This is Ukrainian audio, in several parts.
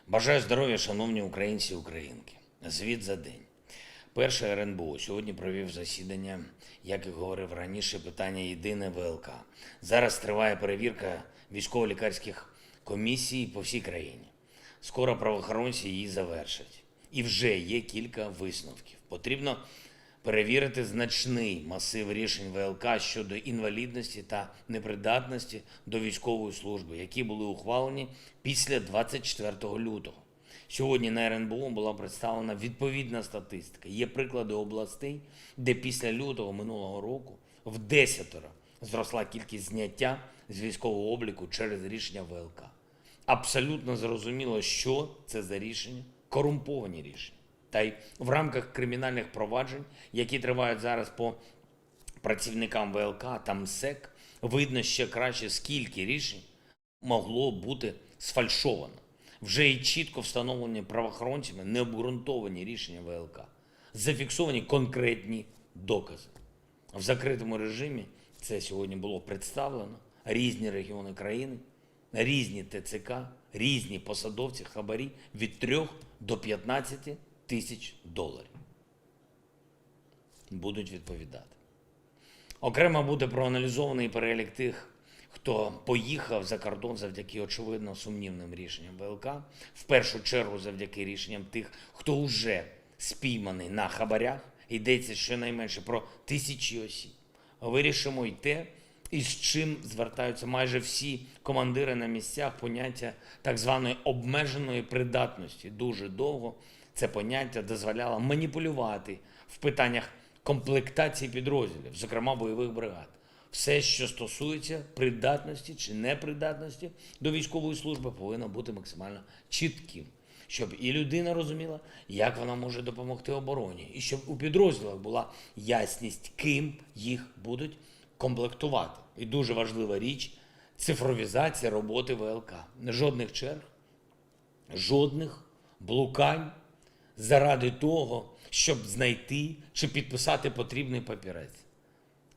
Бажаю здоров'я, шановні українці і українки. Звіт за день. Перше РНБО сьогодні провів засідання, як і говорив раніше, питання єдине ВЛК. Зараз триває перевірка військово-лікарських комісій по всій країні. Скоро правоохоронці її завершать. І вже є кілька висновків. Потрібно перевірити значний масив рішень ВЛК щодо інвалідності та непридатності до військової служби, які були ухвалені після 24 лютого. Сьогодні на РНБО була представлена відповідна статистика. Є приклади областей, де після лютого минулого року в 10 зросла кількість зняття з військового обліку через рішення ВЛК. Абсолютно зрозуміло, що це за рішення, корумповані рішення. Та й в рамках кримінальних проваджень, які тривають зараз по працівникам ВЛК та МСЕК, видно ще краще, скільки рішень могло бути сфальшовано. Вже і чітко встановлені правоохоронцями необґрунтовані рішення ВЛК, зафіксовані конкретні докази. В закритому режимі це сьогодні було представлено. Різні регіони країни, різні ТЦК, різні посадовці, хабарі від 3 до 15 тисяч доларів. Будуть відповідати. Окремо буде проаналізований перелік тих, хто поїхав за кордон завдяки, очевидно, сумнівним рішенням ВЛК. В першу чергу завдяки рішенням тих, хто вже спійманий на хабарях. Йдеться щонайменше про тисячі осіб. Вирішимо й те, із чим звертаються майже всі командири на місцях, поняття так званої обмеженої придатності. Дуже довго це поняття дозволяло маніпулювати в питаннях комплектації підрозділів, зокрема бойових бригад. Все, що стосується придатності чи непридатності до військової служби, повинно бути максимально чітким, щоб і людина розуміла, як вона може допомогти обороні, і щоб у підрозділах була ясність, ким їх будуть комплектувати. І дуже важлива річ – цифровізація роботи ВЛК. Жодних черг, жодних блукань заради того, щоб знайти чи підписати потрібний папірець.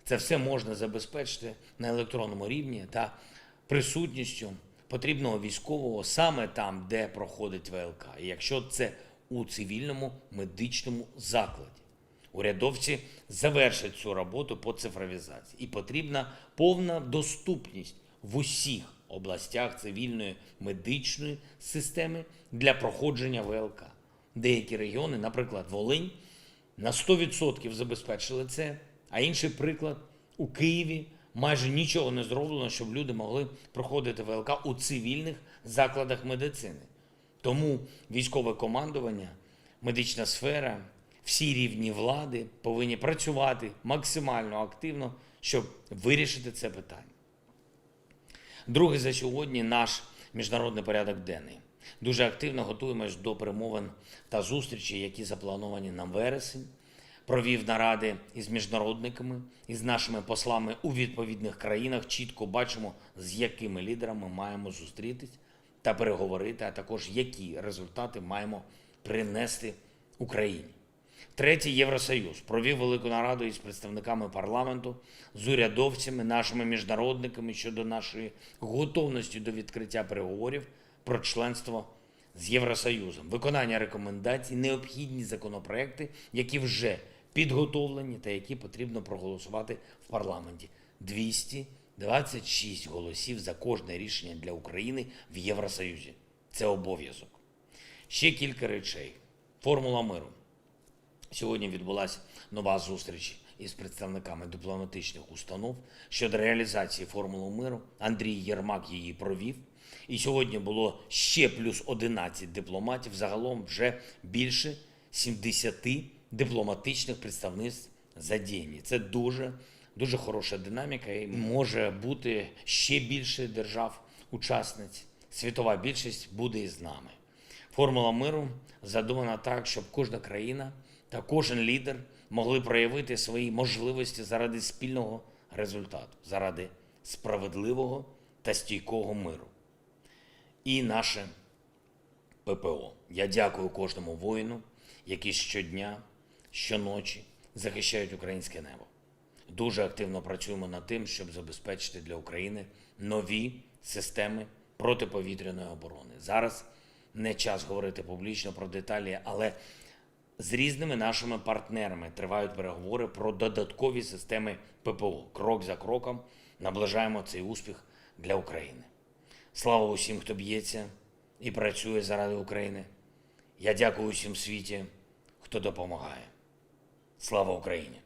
Це все можна забезпечити на електронному рівні та присутністю потрібного військового саме там, де проходить ВЛК. І якщо це у цивільному медичному закладі. Урядовці завершать цю роботу по цифровізації. І потрібна повна доступність в усіх областях цивільної медичної системи для проходження ВЛК. Деякі регіони, наприклад, Волинь, на 100% забезпечили це, а інший приклад – у Києві майже нічого не зроблено, щоб люди могли проходити ВЛК у цивільних закладах медицини. Тому військове командування, медична сфера, всі рівні влади повинні працювати максимально активно, щоб вирішити це питання. Другий за сьогодні – наш міжнародний порядок денний. Дуже активно готуємось до перемовин та зустрічей, які заплановані на вересень. Провів наради із міжнародниками, із нашими послами у відповідних країнах. Чітко бачимо, з якими лідерами маємо зустрітись та переговорити, а також які результати маємо принести Україні. Третє, Євросоюз провів велику нараду із представниками парламенту, з урядовцями, нашими міжнародниками щодо нашої готовності до відкриття переговорів про членство з Євросоюзом, виконання рекомендацій, необхідні законопроекти, які вже підготовлені та які потрібно проголосувати в парламенті. 226 голосів за кожне рішення для України в Євросоюзі. Це обов'язок. Ще кілька речей. Формула миру. Сьогодні відбулася нова зустріч із представниками дипломатичних установ щодо реалізації формули миру. Андрій Єрмак її провів. І сьогодні було ще плюс 11 дипломатів. Загалом вже більше 70 дипломатичних представництв задіяні. Це дуже хороша динаміка і може бути ще більше держав-учасниць. Світова більшість буде із нами. Формула миру задумана так, щоб кожна країна та кожен лідер могли проявити свої можливості заради спільного результату, заради справедливого та стійкого миру. І наше ППО. Я дякую кожному воїну, які щодня, щоночі захищають українське небо. Дуже активно працюємо над тим, щоб забезпечити для України нові системи протиповітряної оборони. Зараз не час говорити публічно про деталі, але з різними нашими партнерами тривають переговори про додаткові системи ППО. Крок за кроком наближаємо цей успіх для України. Слава усім, хто б'ється і працює заради України. Я дякую усім світі, хто допомагає. Слава Україні!